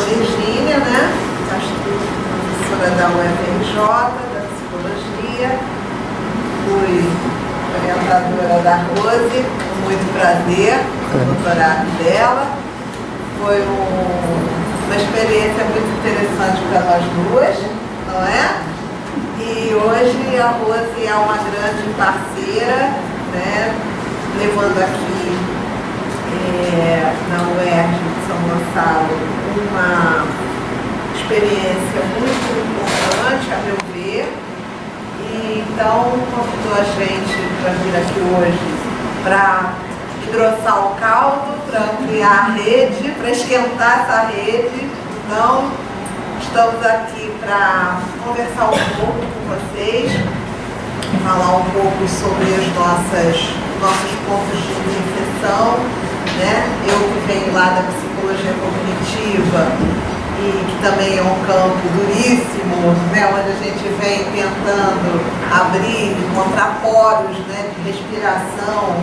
Virgínia, né? Professora da UFRJ, da Psicologia. Fui orientadora da Rose, com muito prazer, no doutorado dela. Foi uma experiência muito interessante para nós duas, não é? E hoje a Rose é uma grande parceira, né? Levando aqui na UERJ de São Gonçalo uma experiência muito importante, a meu ver. E então convidou a gente para vir aqui hoje para engrossar o caldo, para ampliar a rede, para esquentar essa rede. Então, estamos aqui para conversar um pouco com vocês, falar um pouco sobre os nossos pontos de interseção, né? Eu que venho lá da psicologia cognitiva e que também é um campo duríssimo, né? Onde a gente vem tentando abrir, encontrar poros, né? De respiração,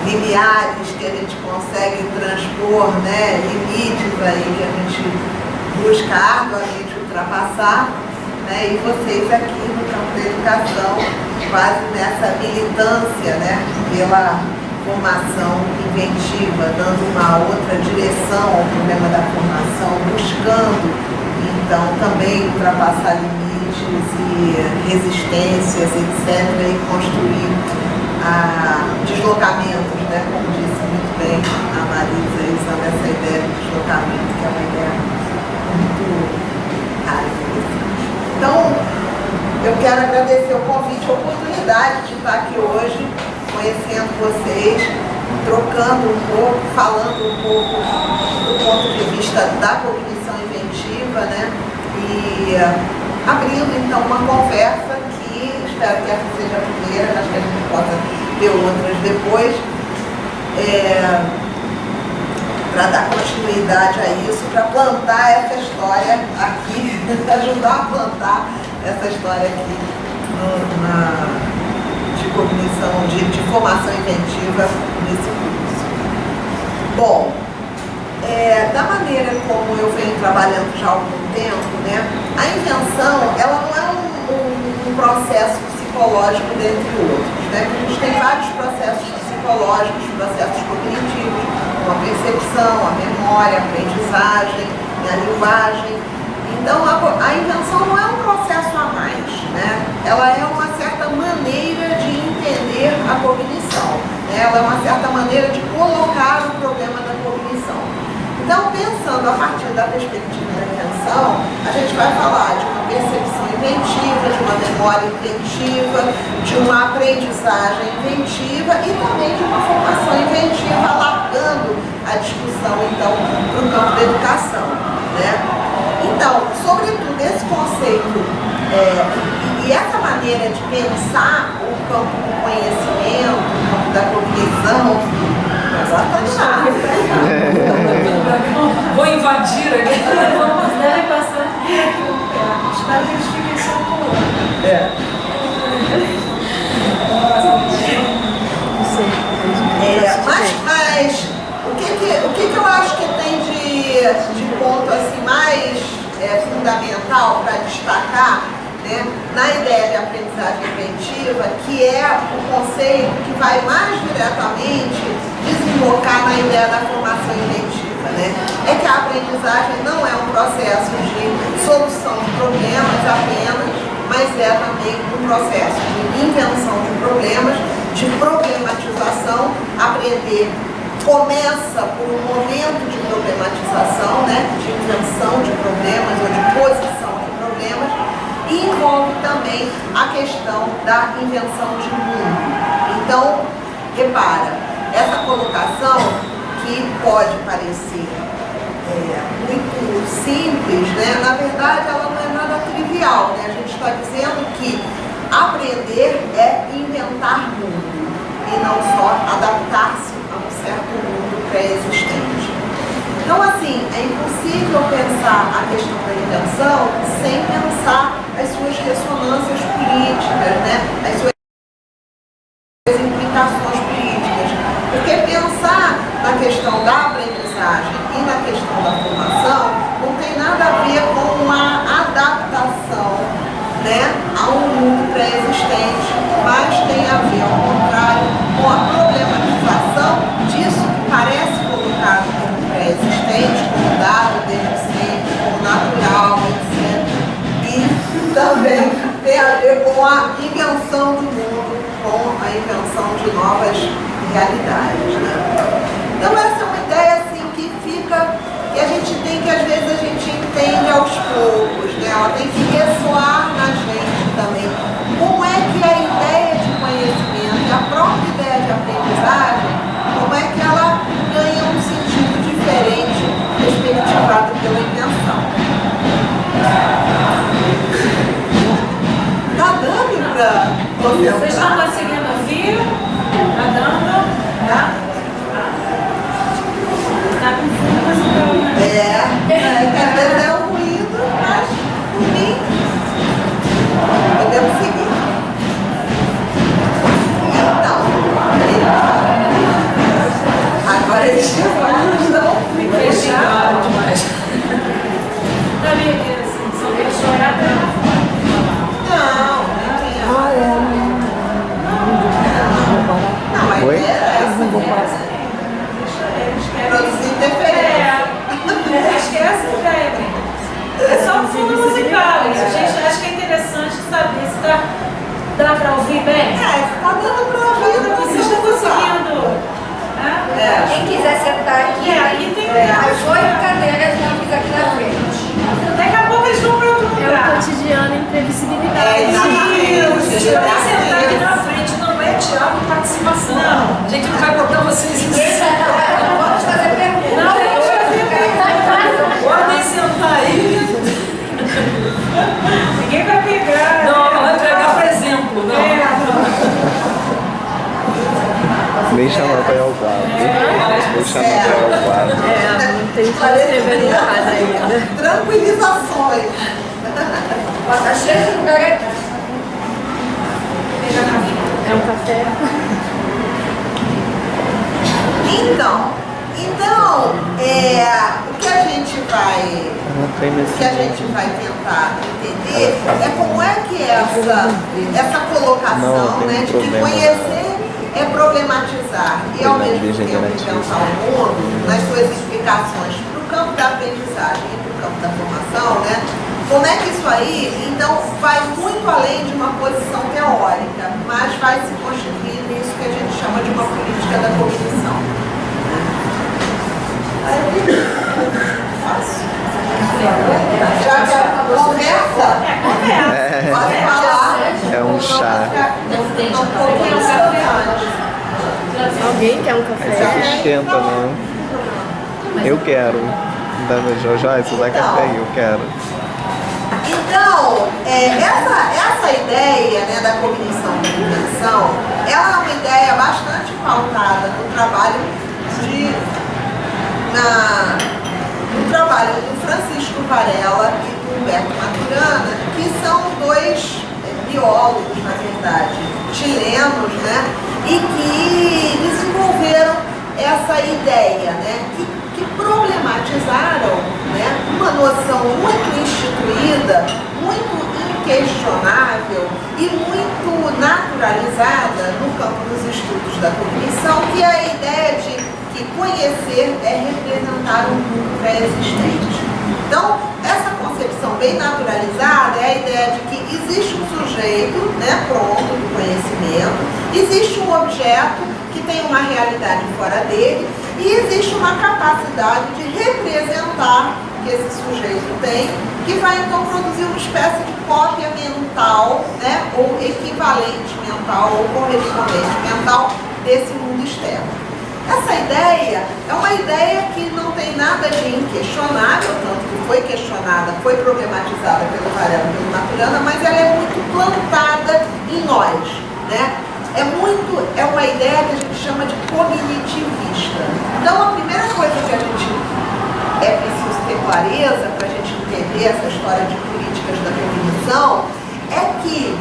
limiares que a gente consegue transpor, né? Limites aí que a gente busca arduamente ultrapassar, né? E vocês aqui no campo da educação, quase nessa militância, né? Pela formação inventiva, dando uma outra direção ao problema da formação, buscando, então, também ultrapassar limites e resistências, etc., e construir deslocamentos, né? Como disse muito bem a Marisa, usando essa ideia de deslocamento, que é uma ideia muito rara e interessante. Então, eu quero agradecer o convite, a oportunidade de estar aqui hoje, conhecendo vocês, trocando um pouco, falando um pouco do ponto de vista da cognição inventiva, né? E abrindo então uma conversa que espero que essa seja a primeira, acho que a gente possa ter outras depois, para dar continuidade a isso, para plantar essa história aqui, ajudar a plantar essa história aqui de cognição, de formação inventiva nesse curso. Bom, da maneira como eu venho trabalhando já há algum tempo, né, a invenção, ela não é um processo psicológico dentre outros, né? A gente tem vários processos psicológicos, processos cognitivos, como a percepção, a memória, a aprendizagem, a linguagem. Então, a invenção não é um processo a mais, né? Ela é uma certa maneira de entender a cognição, né? Ela é uma certa maneira de colocar o problema da cognição. Então, pensando a partir da perspectiva da invenção, a gente vai falar de uma percepção inventiva, de uma memória inventiva, de uma aprendizagem inventiva e também de uma formação inventiva, alargando a discussão, então, para o campo da educação, né? Então, sobretudo, esse conceito e essa maneira de pensar o campo do conhecimento, o campo da cognição, vou invadir aqui. Vamos devem passar aqui. Espero que eles fiquem só com mas o que eu acho que tem de ponto assim, mais fundamental para destacar, né, na ideia de aprendizagem inventiva, que é o conceito que vai mais diretamente desembocar na ideia da formação inventiva, né? É que a aprendizagem não é um processo de solução de problemas apenas, mas é também um processo de invenção de problemas, de problematização. Aprender começa por um momento de problematização, né? De invenção de problemas ou de posição de problemas, e envolve também a questão da invenção de mundo. Então, repara, essa colocação que pode parecer muito simples, né? Na verdade ela não é nada trivial, né? A gente está dizendo que aprender é inventar mundo e não só adaptar-se a um certo mundo pré-existente. Então, assim, é impossível pensar a questão da invenção sem pensar as suas ressonâncias políticas, né? As suas implicações políticas. Porque pensar na questão da aprendizagem e na questão da com a invenção do mundo, com a invenção de novas realidades, né? Então essa é uma ideia assim que fica, que a gente tem que às vezes a gente entende aos poucos, né? Ela tem que ressoar na gente também. Como é que a ideia de conhecimento e a própria ideia de aprendizagem, como é que ela ganha um sentido diferente perspectivado pela invenção? Tá dando para Vocês estão conseguindo ouvir? Tá dando? Tá? Tá com fundo musical, né? Às vezes é um ruído, mas por mim podemos seguir. Então, agora eles não Fechado demais. Tá vendo assim? Só quer chorar pra não, a Oi? ideia é essa. Produzir interferência. Acho que é essa a ideia, né? É só um fundo musical. A gente acha que é interessante saber se dá pra ouvir bem. Tá dando pra ouvir, Vocês estão conseguindo. Quem quiser sentar aqui, Aqui tem as 8 cadeiras nós fiz aqui na frente. Daqui a pouco eles vão para outro É lugar. o cotidiano imprevisibilidade. Isso. Você tem que sentar aqui na frente, não é teatro participação. Não. A gente não vai botar vocês em cima. Vamos fazer perguntas. Não, deixa eu ver. Podem sentar aí. Ninguém vai pegar. Não vai pegar por exemplo, não. Nem chamar pra ir ao quadro. Vou chamar pra ir ao quadro. Não tem que escrever em casa ainda. tranquilizações. Tá cheio de lugar aqui. É um café. Então, o que a gente vai Não tem nesse o que a gente vai tentar entender é como é que essa colocação, Não, tem né, de que problema. conhecer é problematizar e ao mesmo tempo pensar o mundo nas suas explicações para o campo da aprendizagem e para o campo da formação, né? Como é que isso aí, então, vai muito além de uma posição teórica, mas vai se constituir nisso que a gente chama de uma política da cognição. Já que a conversa, pode falar. É um chá. Um pouquinho antes. Alguém quer um Aí café? você esquenta, não. Eu quero. Joyce, dá café aí, eu quero. Então, essa ideia, né, da cognição da invenção, ela é uma ideia bastante pautada no trabalho do Francisco Varela e do Humberto Maturana, que são dois biólogos, na verdade, chilenos, né, e que desenvolveram essa ideia, né, que problematizaram, né, uma noção muito instituída, muito inquestionável e muito naturalizada no campo dos estudos da cognição, que é a ideia de que conhecer é representar um mundo pré-existente. Então, essa concepção bem naturalizada é a ideia de que existe um sujeito, né, pronto do conhecimento, existe um objeto que tem uma realidade fora dele e existe uma capacidade de representar que esse sujeito tem, que vai então produzir uma espécie de cópia mental, né, ou equivalente mental, ou correspondente mental desse mundo externo. Essa ideia é uma ideia que não tem nada de inquestionável, tanto que foi questionada, foi problematizada pelo Varela e pelo Maturana, mas ela é muito plantada em nós, né? É uma ideia que a gente chama de cognitivista. Então, a primeira coisa que a gente é preciso ter clareza para a gente entender essa história de políticas da cognição é que,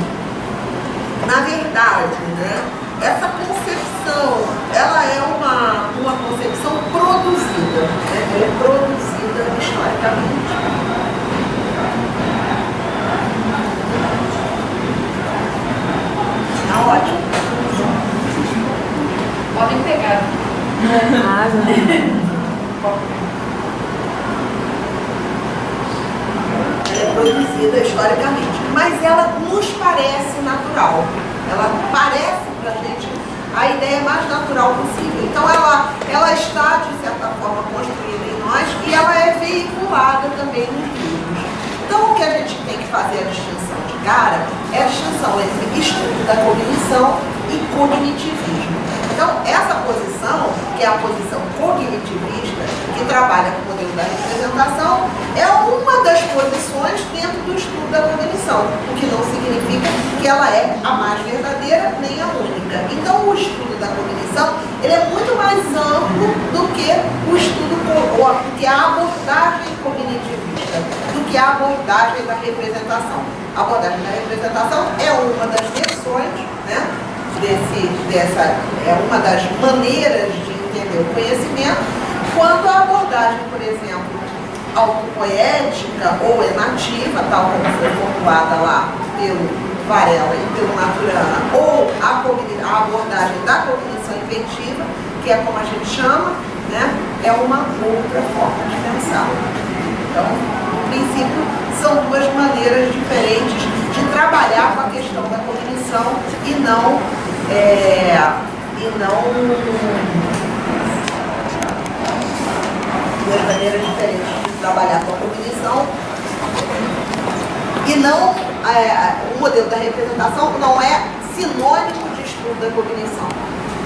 na verdade, né, essa concepção, ela é uma concepção produzida, né? Ela é produzida historicamente. Tá ótimo. Podem pegar. Ela é produzida conhecida historicamente, mas ela nos parece natural. Ela parece para a gente a ideia mais natural possível. Então ela está, de certa forma, construída em nós e ela é veiculada também nos livros. Então o que a gente tem que fazer a distinção de cara é a distinção entre estudo da cognição e cognitivismo. Então essa posição, que é a posição cognitivista, que trabalha com o modelo da representação, é uma das posições dentro do estudo da cognição, o que não significa que ela é a mais verdadeira nem a única. Então o estudo da cognição ele é muito mais amplo do que o estudo, do que a abordagem cognitivista, do que a abordagem da representação. A abordagem da representação é uma das versões, né? É uma das maneiras de entender o conhecimento, quando a abordagem, por exemplo, autopoética ou enativa, tal como foi formulada lá pelo Varela e pelo Maturana, ou a abordagem da cognição inventiva, que é como a gente chama, né, é uma outra forma de pensar. Então, no princípio, são duas maneiras diferentes de trabalhar com a questão da cognição e não duas maneiras diferentes de trabalhar com a cognição e não o modelo da representação não é sinônimo de estudo da cognição.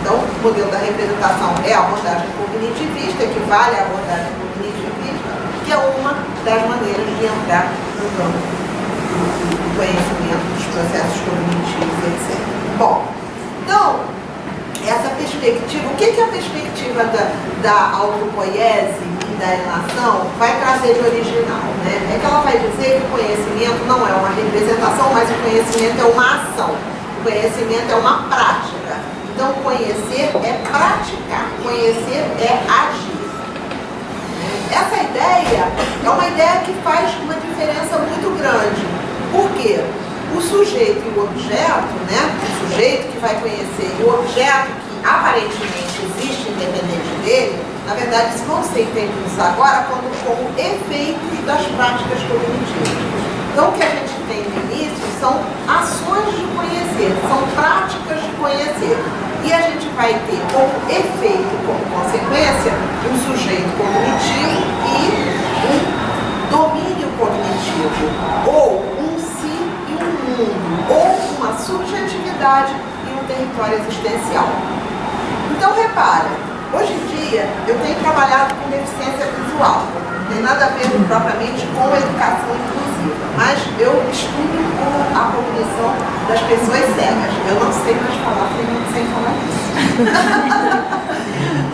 Então, o modelo da representação é a abordagem cognitivista, equivale à abordagem cognitivista, que é uma das maneiras de entrar no campo do conhecimento dos processos cognitivos, etc. Bom, então, essa perspectiva, o que a perspectiva da autopoiese e da enação vai trazer de original, né? É que ela vai dizer que o conhecimento não é uma representação, mas o conhecimento é uma ação, o conhecimento é uma prática. Então, conhecer é praticar, conhecer é agir. Essa ideia é uma ideia que faz uma diferença muito grande. Por quê? O sujeito e o objeto, né? O sujeito que vai conhecer e o objeto que aparentemente existe independente dele, na verdade, isso vão ser entendidos agora como efeitos das práticas cognitivas. Então, o que a gente tem no início são ações de conhecer, são práticas de conhecer. E a gente vai ter como efeito, como consequência, um sujeito cognitivo e um domínio cognitivo, ou um si e um mundo, ou uma subjetividade e um território existencial. Então, repara, hoje em dia eu tenho trabalhado com deficiência visual, não tem nada a ver propriamente com educação inclusiva, mas eu estudo a cognição das pessoas cegas. Eu não sei mais falar sem falar isso.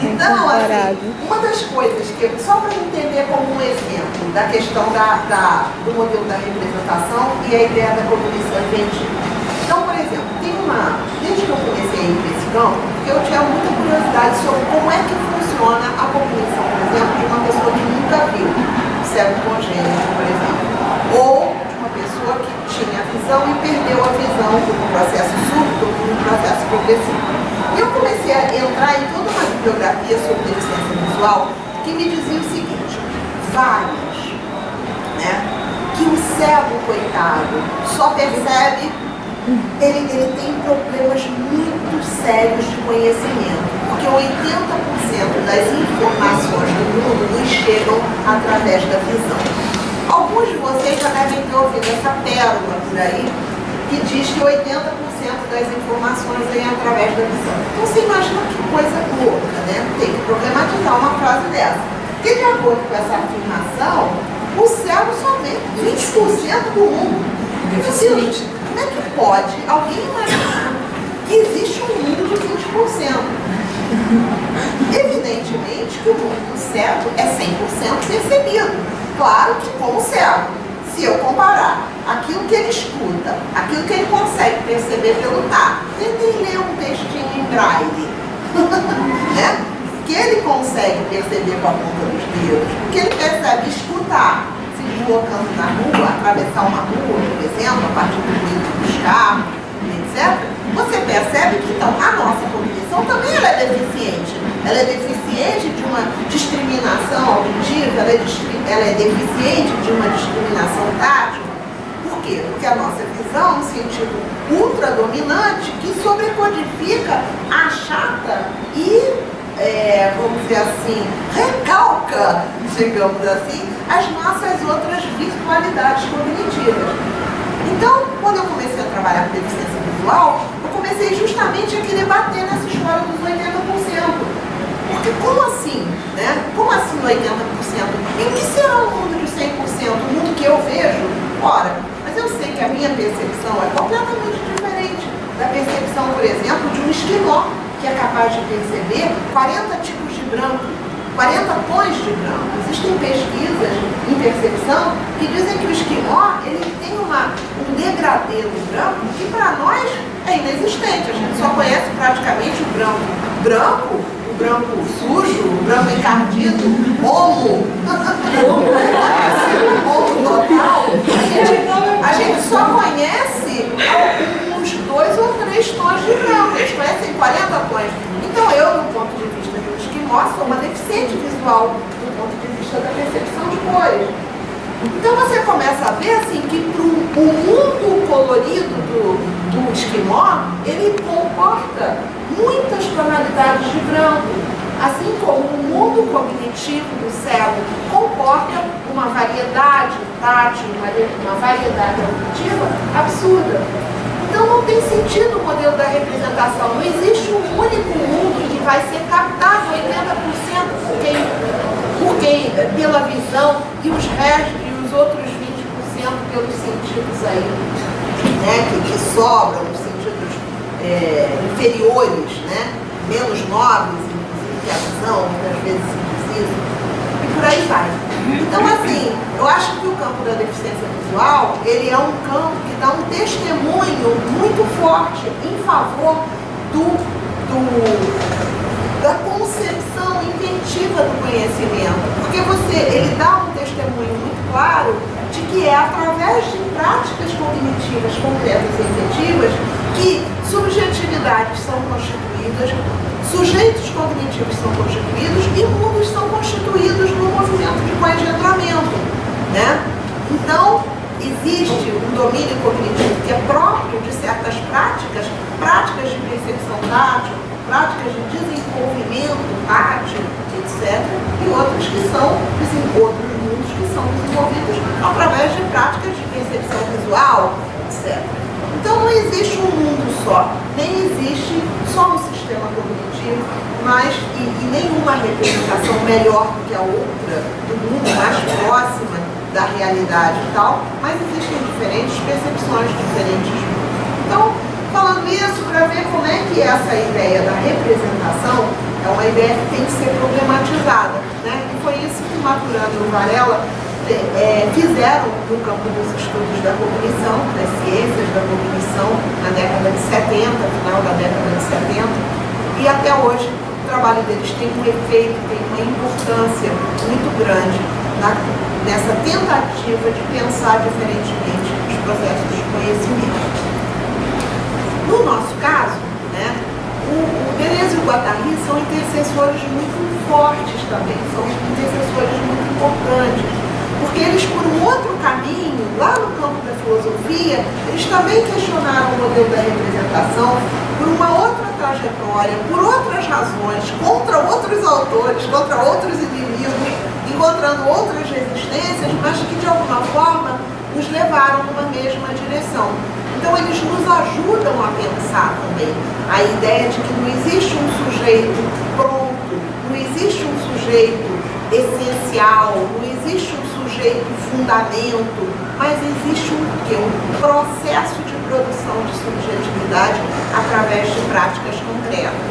Então, assim, uma das coisas que, só para entender como um exemplo da questão do modelo da representação e a ideia da cognição inventiva. Então, por exemplo, desde que eu comecei a ir para esse campo, eu tinha muita curiosidade sobre como é que funciona a cognição, por exemplo, de uma pessoa que nunca viu, cego congênito, por exemplo, ou de uma pessoa que tinha visão e perdeu a visão por um processo súbito ou por um processo progressivo. E eu comecei a entrar em toda uma bibliografia sobre deficiência visual que me dizia o seguinte, vários, né, que o cego, coitado, só percebe, ele tem problemas muito sérios de conhecimento, porque 80% das informações do mundo nos chegam através da visão. Alguns de vocês já devem ter ouvido essa pérola por aí, que diz que 80% das informações vêm através da visão. Então você imagina que coisa louca, né? Tem que problematizar uma frase dessa. Porque de acordo com essa afirmação, o cego só vê 20% do mundo. Como é que pode alguém imaginar que existe um mundo de 20%? Evidentemente que o mundo cego é 100% percebido. Claro que como cego, se eu comparar aquilo que ele escuta, aquilo que ele consegue perceber pelo tato, tentem ler um textinho em braille, né? Que ele consegue perceber com a ponta dos dedos, que ele percebe escutar, se deslocando na rua, atravessar uma rua, por exemplo, a partir do ruído dos carros, etc. Você percebe que então a nossa cognição também ela é deficiente. Ela é deficiente de uma discriminação auditiva, ela é deficiente de uma discriminação tátil. quê? Porque a nossa visão é um sentido ultradominante que sobrecodifica, achata e, vamos dizer assim, recalca, digamos assim, as nossas outras virtualidades cognitivas. Então, quando eu comecei a trabalhar com deficiência visual, eu comecei justamente a querer bater nessa história dos 80%. Porque como assim, né? Como assim 80%? E o que será o mundo de 100%? O mundo que eu vejo? Ora, mas eu sei que a minha percepção é completamente diferente da percepção, por exemplo, de um esquimó, que é capaz de perceber 40 tipos de branco, 40 tons de branco. Existem pesquisas em percepção que dizem que o esquimó ele tem um degradê no branco que para nós é inexistente. A gente só conhece praticamente o branco, o branco sujo, o branco encardido, homo total. A gente só conhece alguns 2 ou 3 tons de branco. Eles conhecem 40 tons. Então eu, do ponto de vista de um esquimó, sou uma deficiente visual do ponto de vista da percepção de cores. Então você começa a ver assim que o mundo colorido do esquimó, ele comporta muitas tonalidades de branco, assim como o mundo cognitivo do cérebro comporta uma variedade tátil, uma variedade auditiva absurda. Então não tem sentido o modelo da representação. Não existe um único mundo que vai ser captado 80% pela visão e os outros 20% pelos sentidos aí, né, que sobram, os sentidos inferiores, né, menos nobres, inclusive que a visão, muitas vezes se diz isso, e por aí vai. Então, assim, eu acho que o campo da deficiência visual, ele é um campo que dá um testemunho muito forte em favor da concepção inventiva do conhecimento, porque ele dá um testemunho muito claro de que é através de práticas cognitivas concretas e efetivas que subjetividades são constituídas, sujeitos cognitivos são constituídos e mundos são constituídos no movimento de coengendramento, né? Então, existe um domínio cognitivo que é próprio de certas práticas de percepção tátil, práticas de desenvolvimento tátil, etc. E outros que são, outros mundos que são desenvolvidos através de práticas de percepção visual, etc. Então não existe um mundo só, nem existe só um sistema cognitivo, mas e nenhuma representação melhor do que a outra, do mundo mais próxima da realidade e tal, mas existem diferentes percepções, diferentes mundos. Então, falando isso, para ver como é que essa ideia da representação é uma ideia que tem que ser problematizada, né? E foi isso que Maturana e Varela fizeram no campo dos estudos da cognição, das ciências da cognição, na década de 70, final da década de 70, e até hoje o trabalho deles tem um efeito, tem uma importância muito grande nessa tentativa de pensar diferentemente os processos de conhecimento. No nosso caso, né, o Deleuze e o Guattari são intercessores muito fortes também, são intercessores muito importantes, porque eles, por um outro caminho, lá no campo da filosofia, eles também questionaram o modelo da representação por uma outra trajetória, por outras razões, contra outros autores, contra outros inimigos, encontrando outras resistências, mas que de alguma forma nos levaram numa mesma direção. Então eles nos ajudam a pensar também a ideia de que não existe um sujeito pronto, não existe um sujeito essencial, não existe um sujeito fundamento, mas existe um processo de produção de subjetividade através de práticas concretas.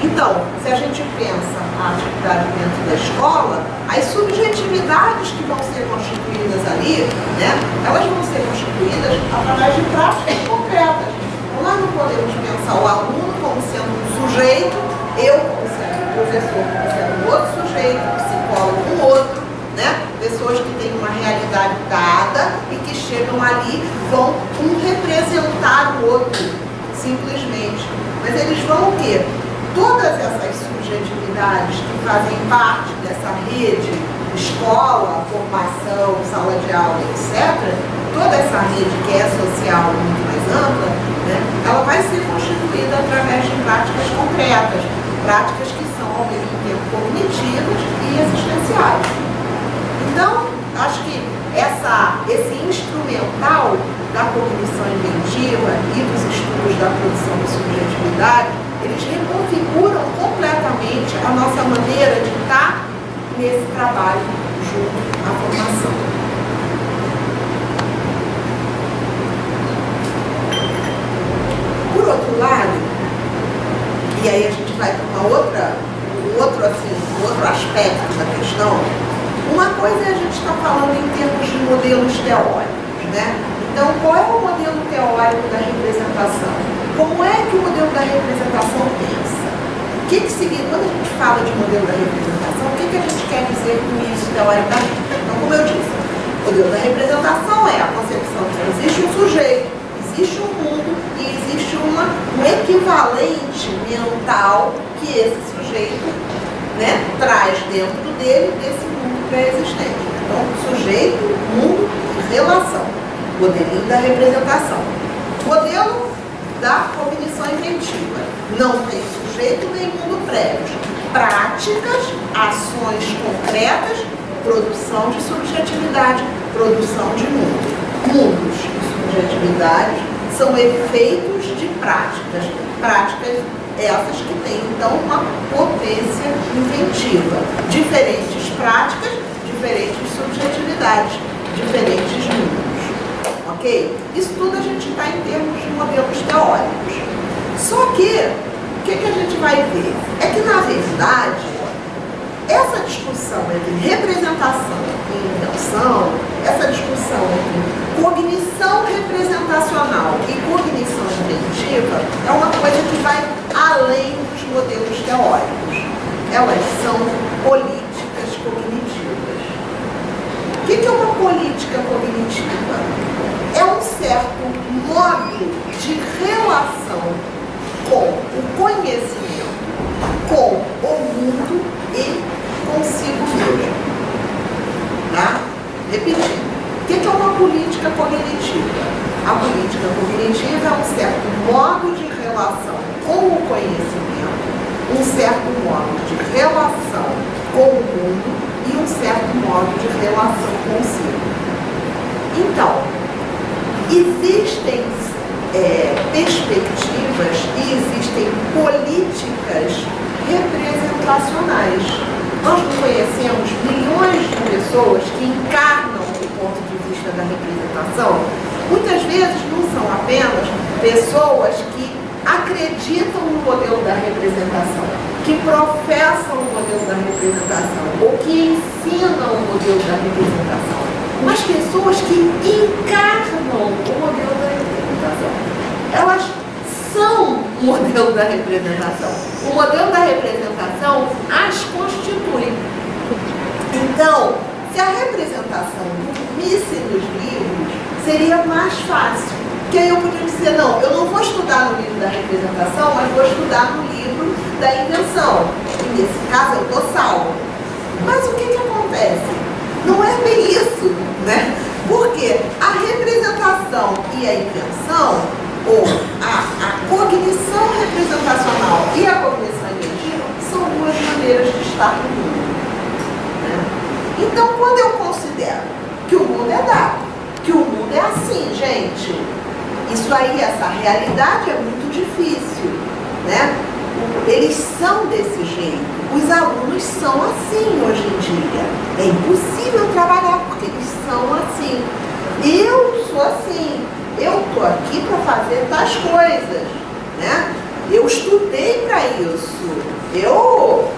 Então, se a gente pensa a atividade dentro da escola, as subjetividades que vão ser constituídas ali, né, elas vão ser constituídas através de práticas concretas. Então, nós não podemos pensar o aluno como sendo um sujeito, eu como sendo um professor, como sendo um outro sujeito, psicólogo um outro, né? Pessoas que têm uma realidade dada e que chegam ali vão representar o outro, simplesmente. Mas eles vão o quê? Todas essas subjetividades que fazem parte dessa rede, escola, formação, sala de aula, etc., toda essa rede que é social muito mais ampla, né, ela vai ser constituída através de práticas concretas, práticas que são ao mesmo tempo cognitivas e existenciais. Então, acho que esse instrumental da cognição inventiva e dos estudos da produção de subjetividade, eles reconfiguram completamente a nossa maneira de estar nesse trabalho junto à formação. Por outro lado, e aí a gente vai para um outro aspecto da questão, uma coisa é a gente estar falando em termos de modelos teóricos, né? Então, qual é o modelo teórico da representação? Como é que o modelo da representação pensa? O que significa, quando a gente fala de modelo da representação, o que a gente quer dizer com isso teoricamente? Então, como eu disse, o modelo da representação é a concepção de que existe um sujeito, existe um mundo e existe um equivalente mental que esse sujeito, né, traz dentro dele, desse mundo pré-existente. Então, sujeito, mundo e relação. Modelinho da representação. Modelo da cognição inventiva. Não tem sujeito nem mundo prévio. Práticas, ações concretas, produção de subjetividade, produção de mundo. Mundos e subjetividades são efeitos de práticas. Práticas essas que têm, então, uma potência inventiva. Diferentes práticas, diferentes subjetividades, diferentes mundos. Ok? Isso tudo a gente está em termos de modelos teóricos. Só que, o que a gente vai ver? É que, na verdade, essa discussão entre representação e invenção, essa discussão entre cognição representacional e cognição inventiva, é uma coisa que vai além dos modelos teóricos. Elas são políticas cognitivas. O que é uma política cognitiva? É um certo modo de relação com o conhecimento, com o mundo e consigo mesmo. Tá? Repetindo. O que é uma política cognitiva? A política cognitiva é um certo modo de relação com o conhecimento, um certo modo de relação com o mundo e um certo modo de relação consigo. Então, existem perspectivas e existem políticas representacionais. Nós não conhecemos milhões de pessoas que encarnam o ponto de vista da representação. Muitas vezes não são apenas pessoas que acreditam no modelo da representação, que professam o modelo da representação ou que ensinam o modelo da representação, mas pessoas que encarnam o modelo da representação. Elas são o modelo da representação. O modelo da representação as constitui. Então, se a representação dormisse nos livros, seria mais fácil. Porque aí eu podia dizer, não, eu não vou estudar no livro da representação, mas vou estudar no livro da invenção. E nesse caso eu estou salvo. Mas o que acontece? Não é bem isso, né? Porque a representação e a invenção, ou a cognição representacional e a cognição inventiva, são duas maneiras de estar no mundo. Né? Então, quando eu considero que o mundo é dado, que o mundo é assim, gente, isso aí, essa realidade é muito difícil, né? Eles são desse jeito. Os alunos são assim hoje em dia. É impossível trabalhar porque eles são assim. Eu sou assim. Eu estou aqui para fazer tais coisas, né? Eu estudei para isso. Eu,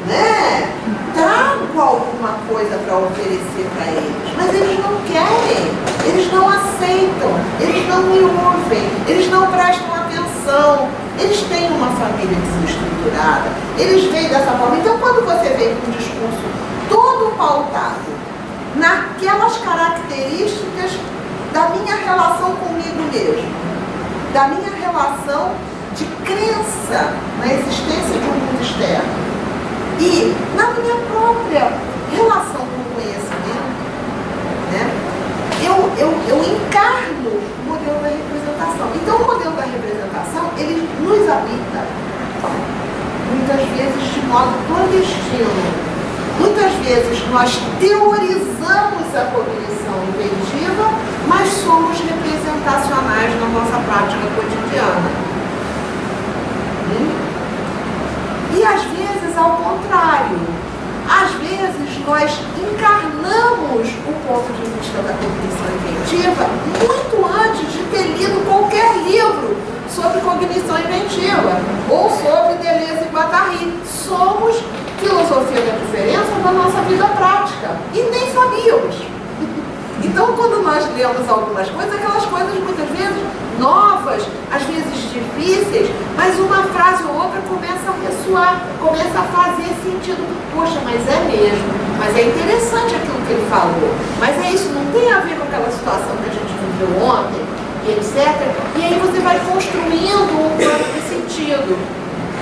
né, trago alguma coisa para oferecer para eles. Mas eles não querem. Eles não aceitam. Eles não me ouvem. Eles não prestam atenção. Eles têm uma família desestruturada, eles veem dessa forma. Então, quando você vem com um discurso todo pautado naquelas características da minha relação comigo mesmo, da minha relação de crença na existência de um mundo externo e na minha própria relação com o conhecimento, né? Eu habita, muitas vezes de modo clandestino. Muitas vezes nós teorizamos a cognição inventiva, mas somos representacionais na nossa prática cotidiana. E às vezes ao contrário. Às vezes nós encarnamos o ponto de vista da cognição inventiva muito antes de ter lido qualquer livro sobre cognição inventiva ou sobre Deleuze e Guattari. Somos filosofia da diferença da nossa vida prática e nem sabíamos. Então, quando nós lemos algumas coisas, aquelas coisas muitas vezes novas, às vezes difíceis, mas uma frase ou outra começa a ressoar, começa a fazer sentido. Poxa, mas é mesmo, mas é interessante aquilo que ele falou, mas é isso, não tem a ver com aquela situação que a gente viveu ontem, e etc. E aí você vai construindo um plano de sentido.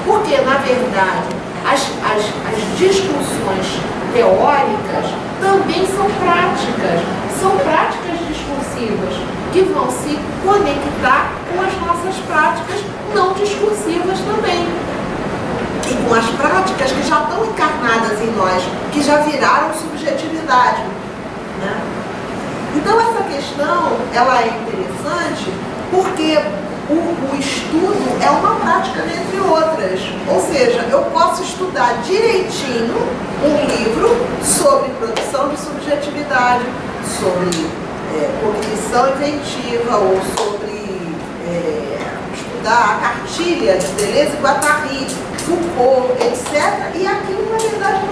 Porque, na verdade, as discussões teóricas também são práticas discursivas que vão se conectar com as nossas práticas não discursivas também. E com as práticas que já estão encarnadas em nós, que já viraram subjetividade, né? Então essa questão, ela é interessante porque o estudo é uma prática entre outras. Ou seja, eu posso estudar direitinho um livro sobre produção de subjetividade, sobre cognição inventiva, ou sobre estudar a cartilha de Deleuze e Guattari, Foucault, etc. E aquilo, na verdade,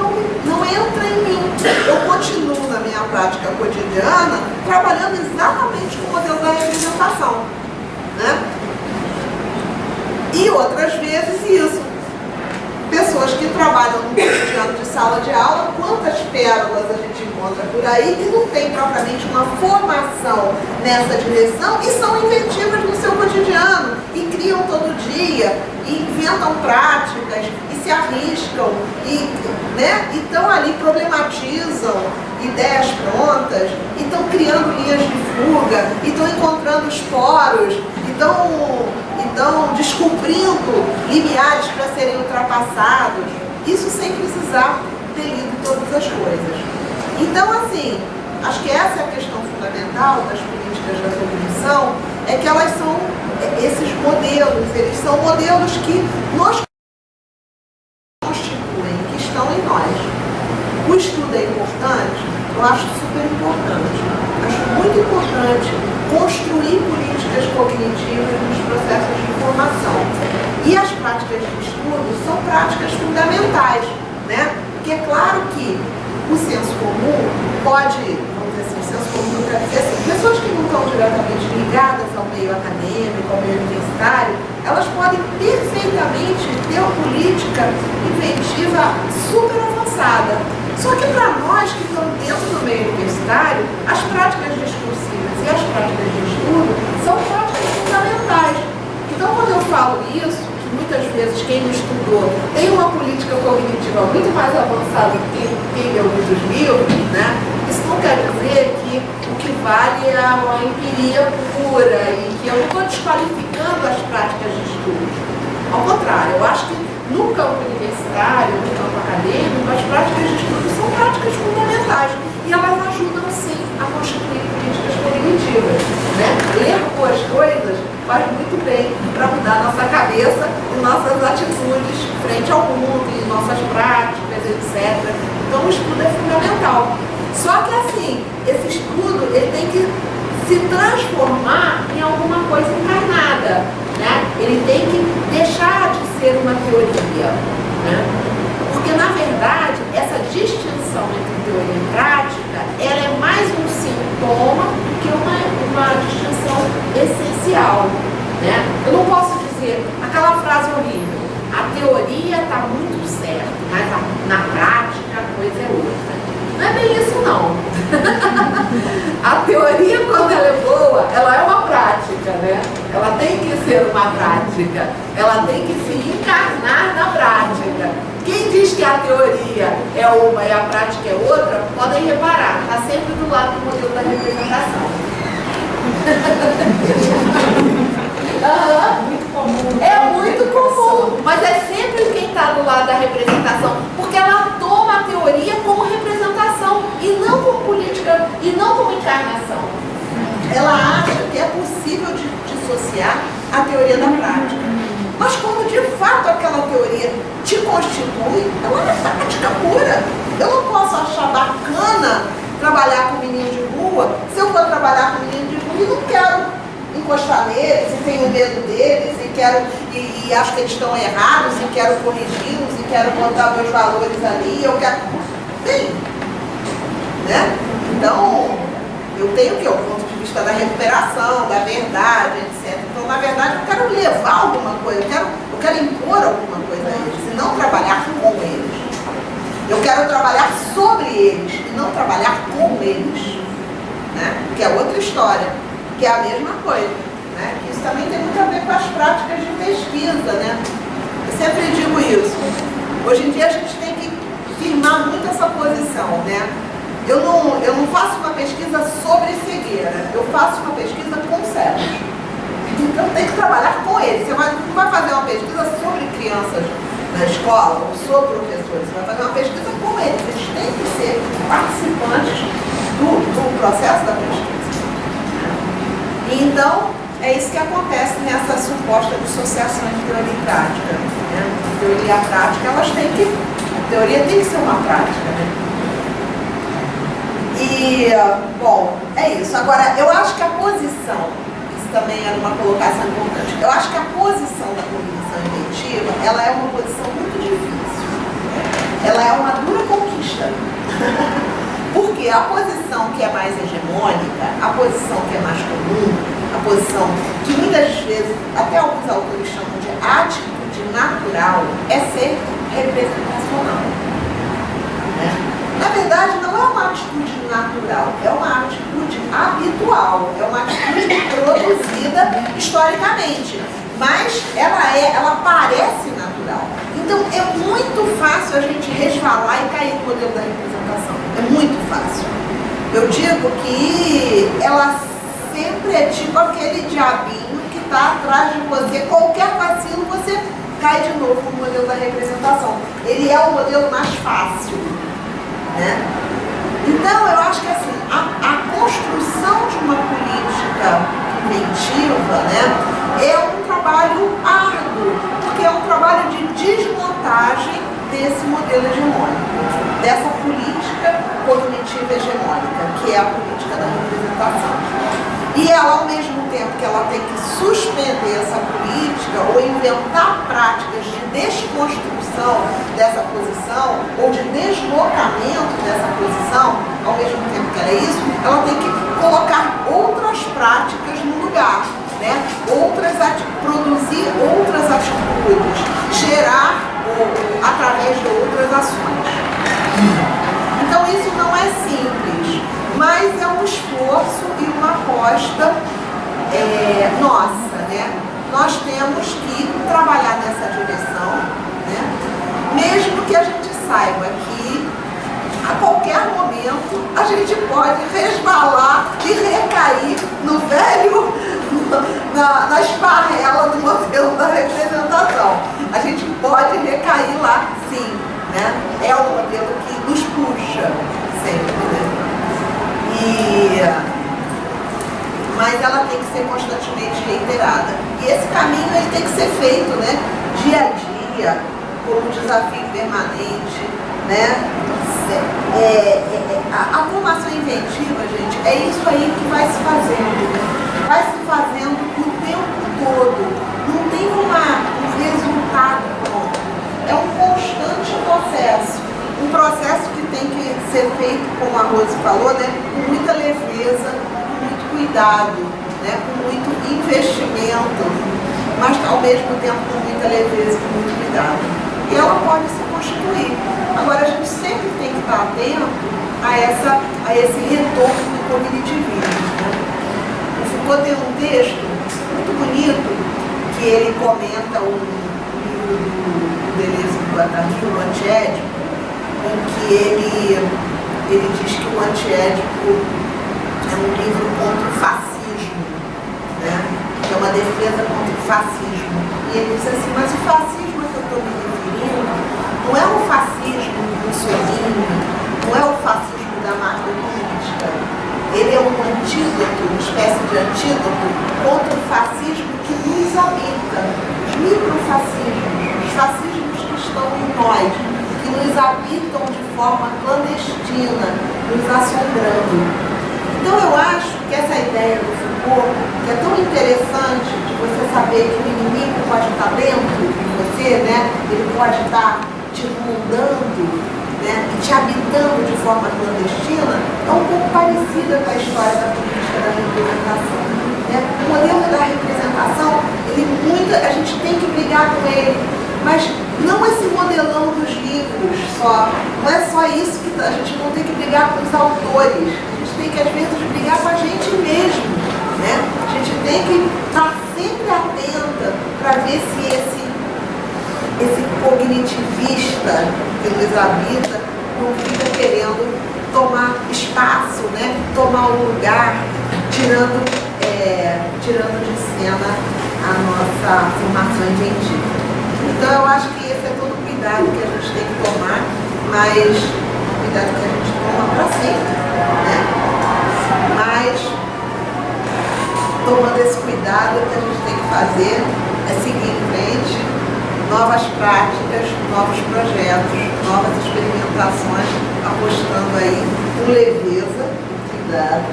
não entra em mim. Eu continuo na minha prática cotidiana trabalhando exatamente com o modelo da representação, né? E outras vezes isso. Pessoas que trabalham no cotidiano de sala de aula, quantas pérolas a gente encontra por aí que não tem propriamente uma formação nessa direção e são inventivas no seu cotidiano e criam todo dia, e inventam práticas e se arriscam e estão ali, problematizam ideias prontas, e estão criando linhas de fuga, e estão encontrando os poros, estão descobrindo limiares para serem ultrapassados, isso sem precisar ter lido todas as coisas. Então, assim, acho que essa é a questão fundamental das políticas da cognição, é que elas são esses modelos, eles são modelos que nos constituem, que estão em nós. O estudo é importante? Eu acho super importante. Acho muito importante construir políticas cognitivas nos processos de formação. E as práticas de estudo são práticas fundamentais, né? Porque é claro que o senso comum pode, vamos dizer assim, o senso comum quer dizer assim, pessoas que não estão diretamente ligadas ao meio acadêmico, ao meio universitário, elas podem perfeitamente ter uma política inventiva super avançada. Só que para nós que estamos dentro do meio universitário, as práticas discursivas e as práticas de estudo são práticas fundamentais. Então, quando eu falo isso, que muitas vezes quem não estudou tem uma política cognitiva muito mais avançada do que quem leu muitos livros, né? Isso não quer dizer que o que vale é uma empiria pura e que eu não estou desqualificando as práticas de estudo. Ao contrário, eu acho que no campo universitário, no campo acadêmico, as práticas de estudo são práticas fundamentais e elas ajudam sim a constituir políticas cognitivas, né? Ler boas coisas faz muito bem para mudar nossa cabeça e nossas atitudes frente ao mundo, e nossas práticas, etc. Então o estudo é fundamental. Só que assim, esse estudo ele tem que se transformar em alguma coisa encarnada, né? Ele tem que deixar de ser uma teoria, né? Porque na verdade essa distinção entre teoria e prática, ela é mais um sintoma do que uma distinção essencial, né? Eu não posso dizer aquela frase horrível, a teoria está muito certa, mas na prática a coisa é outra. Não é bem isso não. A teoria, quando ela é boa, ela é uma prática, né? Ela tem que ser uma prática. Ela tem que se encarnar na prática. Quem diz que a teoria é uma e a prática é outra, podem reparar, está sempre do lado do modelo da representação. É muito comum representação, porque ela toma a teoria como representação e não como política, e não como encarnação. Ela acha que é possível dissociar a teoria da prática. Mas quando de fato aquela teoria te constitui, ela é prática pura. Eu não posso achar bacana trabalhar com menino de rua se eu for trabalhar com menino de rua e não quero encostar neles, e tenho medo deles, e acho que eles estão errados, e quero corrigi-los, e quero botar meus valores ali, eu quero... Bem, né? Então, eu tenho o ponto de vista da recuperação, da verdade, etc. Então, na verdade, eu quero levar alguma coisa, eu quero impor alguma coisa a eles, e não trabalhar com eles. Eu quero trabalhar sobre eles, e não trabalhar com eles, né? Que é outra história, que é a mesma coisa, né? Isso também tem muito a ver com as práticas de pesquisa, né? Eu sempre digo isso. Hoje em dia a gente tem que firmar muito essa posição, né? Eu não faço uma pesquisa sobre cegueira, eu faço uma pesquisa com cegos. Então tem que trabalhar com eles. Você não vai fazer uma pesquisa sobre crianças na escola ou sobre professores, você vai fazer uma pesquisa com eles. Eles têm que ser participantes do processo da pesquisa. E então, é isso que acontece nessa suposta dissociação de teoria e prática, né? Teoria e a prática, a teoria tem que ser uma prática, né? E, bom, é isso. Agora, eu acho que a posição, isso também era uma colocação importante, eu acho que a posição da cognição inventiva, ela é uma posição muito difícil. Ela é uma dura conquista. Porque a posição que é mais hegemônica, a posição que é mais comum, a posição que muitas vezes, até alguns autores chamam de atitude natural, é ser representacional. Né? Na verdade, não é uma atitude natural, é uma atitude habitual, é uma atitude produzida historicamente, mas ela parece natural. Então, é muito fácil a gente resvalar e cair no modelo da representação. É muito fácil. Eu digo que ela sempre é tipo aquele diabinho que está atrás de você. Qualquer vacilo, você cai de novo no modelo da representação. Ele é o modelo mais fácil, né? Então, eu acho que assim, a construção de uma política inventiva, né, é um trabalho árduo, porque é um trabalho de desmontagem desse modelo hegemônico, dessa política cognitiva hegemônica, que é a política da representação. E ela, ao mesmo tempo que ela tem que suspender essa política ou inventar práticas de desconstrução dessa posição ou de deslocamento dessa posição, ao mesmo tempo que ela é isso, ela tem que colocar outras práticas no lugar, né? Produzir outras atitudes, gerar através de outras ações. Então isso não é simples, mas é um esforço e uma aposta nossa, né? Nós temos que trabalhar nessa direção, né? Mesmo que a gente saiba que a qualquer momento a gente pode resvalar e recair no velho, na esparrela do modelo da representação. A gente pode recair lá, sim, né? É um modelo que nos puxa sempre, né? Mas ela tem que ser constantemente reiterada. E esse caminho ele tem que ser feito, né, dia a dia, como um desafio permanente, né? A formação inventiva, gente, é isso aí que vai se fazendo, né? Vai se fazendo o tempo todo. Não tem um resultado pronto. É um constante processo. Um processo que tem que ser feito, como a Rose falou, né, com muita leveza, com muito cuidado, né, com muito investimento, mas ao mesmo tempo com muita leveza e com muito cuidado. E ela pode se constituir. Agora, a gente sempre tem que estar atento a esse retorno do cognitivismo, né? O Foucault tem um texto muito bonito que ele comenta o livro do Deleuze e do Guattari, o Antiédipo, em que ele diz que o Antiédipo é um livro contra o fascismo, né? Que é uma defesa contra o fascismo. E ele diz assim, mas o fascismo a que eu estou me referindo Não é o fascismo do Mussolini, não é o fascismo da máquina política. Ele é um antídoto, uma espécie de antídoto contra o fascismo que nos habita, os microfascismos, os fascismos que estão em nós, que nos habitam de forma clandestina, nos assombrando. Então eu acho que essa ideia do Foucault, que é tão interessante de você saber que o inimigo pode estar dentro de você, né? Ele pode estar te rondando, né? E te habitando de forma clandestina, é um pouco parecida com a história da política da representação. Né? O modelo da representação, a gente tem que brigar com ele, mas não esse modelão dos livros só. Não é só isso que a gente não tem que brigar com os autores. A gente tem que, às vezes, brigar com a gente mesmo. Né? A gente tem que estar sempre atenta para ver se esse cognitivista que nos habita não fica querendo tomar espaço, né? Tomar um lugar, tirando de cena a nossa formação inventiva. Então eu acho que esse é todo o cuidado que a gente tem que tomar, mas o cuidado que a gente toma para sempre, né? Mas tomando esse cuidado, o que a gente tem que fazer é seguir em frente, novas práticas, novos projetos, novas experimentações, apostando aí com leveza, cuidado,